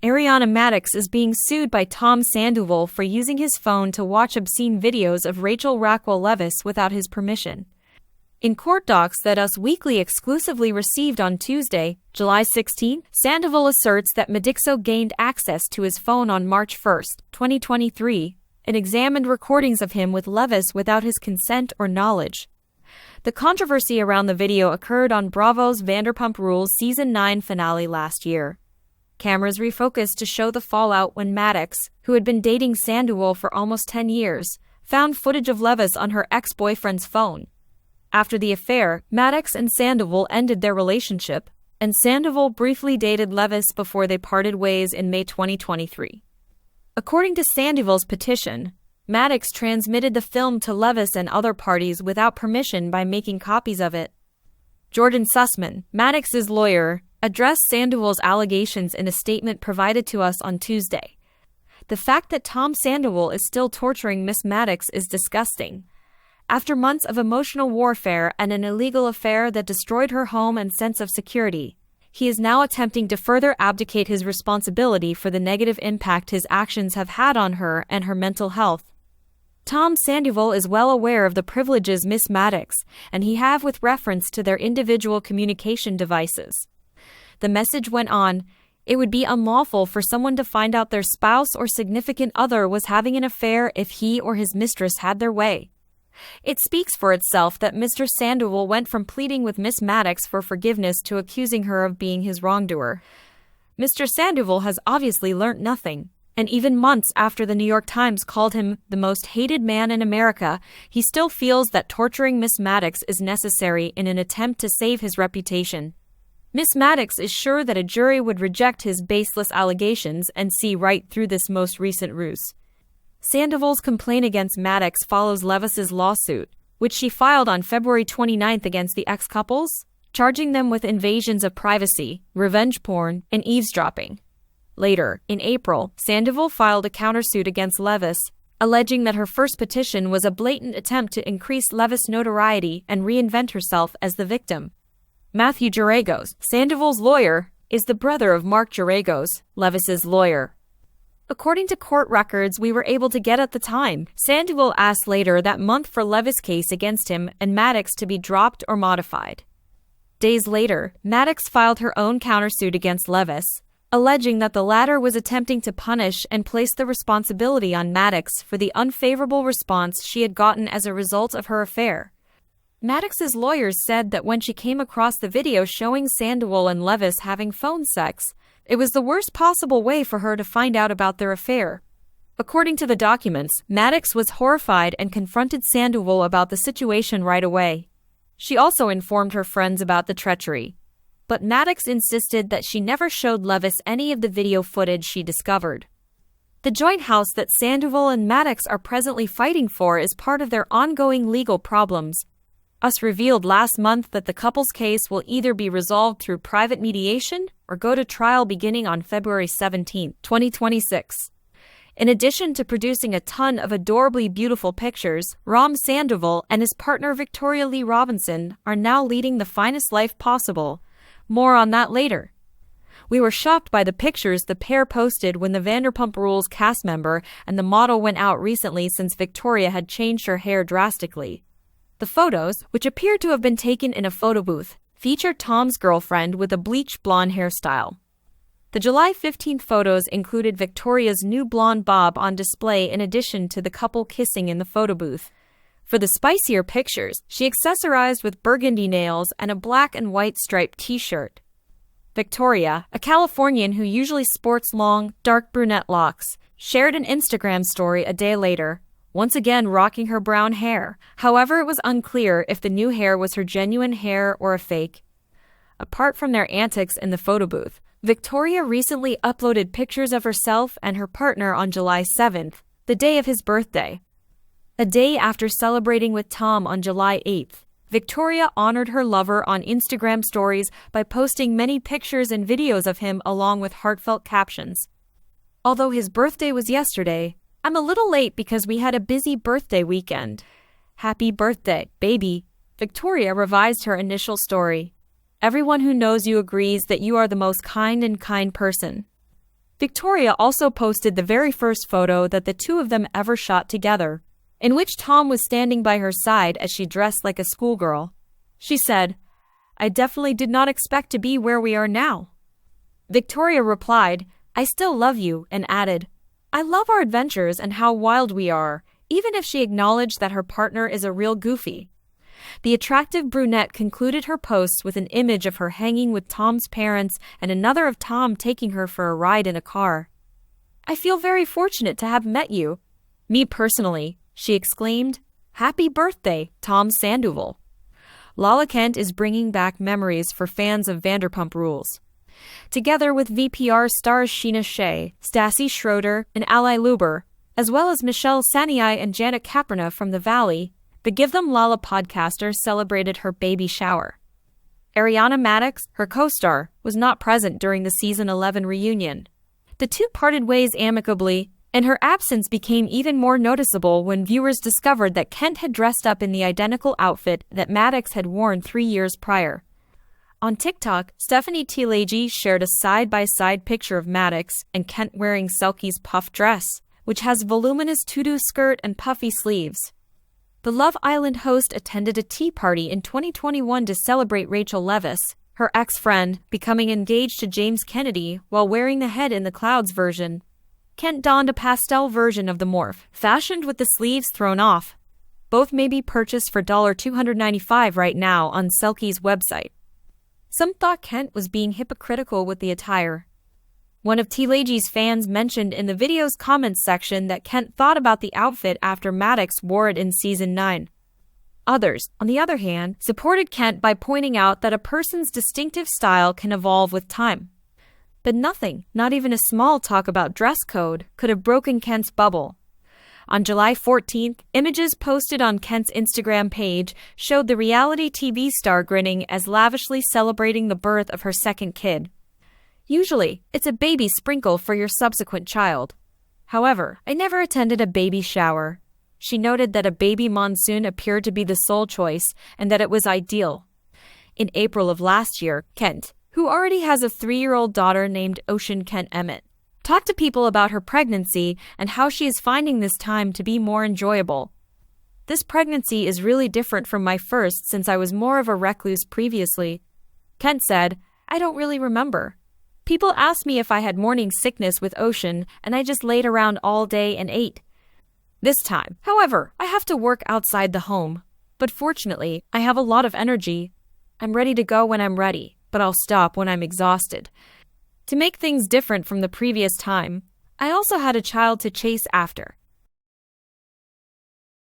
Ariana Madix is being sued by Tom Sandoval for using his phone to watch obscene videos of Rachel Rackwell Leviss without his permission. In court docs that Us Weekly exclusively received on Tuesday, July 16, Sandoval asserts that Madix gained access to his phone on March 1, 2023, and examined recordings of him with Leviss without his consent or knowledge. The controversy around the video occurred on Bravo's Vanderpump Rules Season 9 finale last year. Cameras refocused to show the fallout when Madix, who had been dating Sandoval for almost 10 years, found footage of Leviss on her ex-boyfriend's phone. After the affair, Madix and Sandoval ended their relationship, and Sandoval briefly dated Leviss before they parted ways in May 2023. According to Sandoval's petition, Madix transmitted the film to Leviss and other parties without permission by making copies of it. Jordan Sussman, Madix's lawyer, addressed Sandoval's allegations in a statement provided to us on Tuesday. The fact that Tom Sandoval is still torturing Miss Madix is disgusting. After months of emotional warfare and an illegal affair that destroyed her home and sense of security, he is now attempting to further abdicate his responsibility for the negative impact his actions have had on her and her mental health. Tom Sandoval is well aware of the privileges Miss Madix and he have with reference to their individual communication devices. The message went on, "It would be unlawful for someone to find out their spouse or significant other was having an affair if he or his mistress had their way." It speaks for itself that Mr. Sandoval went from pleading with Miss Madix for forgiveness to accusing her of being his wrongdoer. Mr. Sandoval has obviously learnt nothing, and even months after the New York Times called him the most hated man in America, he still feels that torturing Miss Madix is necessary in an attempt to save his reputation. Miss Madix is sure that a jury would reject his baseless allegations and see right through this most recent ruse. Sandoval's complaint against Madix follows Leviss's lawsuit, which she filed on February 29 against the ex-couples, charging them with invasions of privacy, revenge porn, and eavesdropping. Later, in April, Sandoval filed a countersuit against Leviss, alleging that her first petition was a blatant attempt to increase Leviss' notoriety and reinvent herself as the victim. Matthew Geragos, Sandoval's lawyer, is the brother of Mark Geragos, Leviss's lawyer. According to court records we were able to get at the time, Sandoval asked later that month for Leviss' case against him and Madix to be dropped or modified. Days later, Madix filed her own countersuit against Leviss, alleging that the latter was attempting to punish and place the responsibility on Madix for the unfavorable response she had gotten as a result of her affair. Madix's lawyers said that when she came across the video showing Sandoval and Leviss having phone sex, it was the worst possible way for her to find out about their affair. According to the documents, Madix was horrified and confronted Sandoval about the situation right away. She also informed her friends about the treachery. But Madix insisted that she never showed Leviss any of the video footage she discovered. The joint house that Sandoval and Madix are presently fighting for is part of their ongoing legal problems. Us revealed last month that the couple's case will either be resolved through private mediation or go to trial beginning on February 17, 2026. In addition to producing a ton of adorably beautiful pictures, Rom Sandoval and his partner Victoria Lee Robinson are now leading the finest life possible. More on that later. We were shocked by the pictures the pair posted when the Vanderpump Rules cast member and the model went out recently since Victoria had changed her hair drastically. The photos, which appear to have been taken in a photo booth, feature Tom's girlfriend with a bleached blonde hairstyle. The July 15 photos included Victoria's new blonde bob on display in addition to the couple kissing in the photo booth. For the spicier pictures, she accessorized with burgundy nails and a black and white striped t-shirt. Victoria, a Californian who usually sports long, dark brunette locks, shared an Instagram story a day later, once again rocking her brown hair. However, it was unclear if the new hair was her genuine hair or a fake. Apart from their antics in the photo booth, Victoria recently uploaded pictures of herself and her partner on July 7th, the day of his birthday. A day after celebrating with Tom on July 8th, Victoria honored her lover on Instagram stories by posting many pictures and videos of him along with heartfelt captions. Although his birthday was yesterday, I'm a little late because we had a busy birthday weekend. Happy birthday, baby. Victoria revised her initial story. Everyone who knows you agrees that you are the most kind person. Victoria also posted the very first photo that the two of them ever shot together, in which Tom was standing by her side as she dressed like a schoolgirl. She said, "I definitely did not expect to be where we are now." Victoria replied, "I still love you," and added, "I love our adventures and how wild we are," even if she acknowledged that her partner is a real goofy. The attractive brunette concluded her post with an image of her hanging with Tom's parents and another of Tom taking her for a ride in a car. "I feel very fortunate to have met you. Me personally," she exclaimed. "Happy birthday, Tom Sandoval." Lala Kent is bringing back memories for fans of Vanderpump Rules. Together with VPR stars Sheena Shea, Stassi Schroeder, and Ali Luber, as well as Michelle Saniai and Janet Caprina from The Valley, the Give Them Lala podcaster celebrated her baby shower. Ariana Madix, her co-star, was not present during the season 11 reunion. The two parted ways amicably, and her absence became even more noticeable when viewers discovered that Kent had dressed up in the identical outfit that Madix had worn 3 years prior. On TikTok, Stephanie Tillage shared a side-by-side picture of Madix and Kent wearing Selkie's puff dress, which has voluminous tutu skirt and puffy sleeves. The Love Island host attended a tea party in 2021 to celebrate Rachel Leviss, her ex-friend, becoming engaged to James Kennedy while wearing the Head in the Clouds version. Kent donned a pastel version of the morph, fashioned with the sleeves thrown off. Both may be purchased for $295 right now on Selkie's website. Some thought Kent was being hypocritical with the attire. One of Tillage's fans mentioned in the video's comments section that Kent thought about the outfit after Madix wore it in Season 9. Others, on the other hand, supported Kent by pointing out that a person's distinctive style can evolve with time. But nothing, not even a small talk about dress code, could have broken Kent's bubble. On July 14th, images posted on Kent's Instagram page showed the reality TV star grinning as lavishly celebrating the birth of her second kid. Usually, it's a baby sprinkle for your subsequent child. However, I never attended a baby shower. She noted that a baby monsoon appeared to be the sole choice and that it was ideal. In April of last year, Kent, who already has a 3-year-old daughter named Ocean Kent Emmett, talked to people about her pregnancy and how she is finding this time to be more enjoyable. "This pregnancy is really different from my first since I was more of a recluse previously." Kent said, "I don't really remember. People asked me if I had morning sickness with Ocean, and I just laid around all day and ate. This time, however, I have to work outside the home. But fortunately, I have a lot of energy. I'm ready to go when I'm ready, but I'll stop when I'm exhausted." To make things different from the previous time, I also had a child to chase after.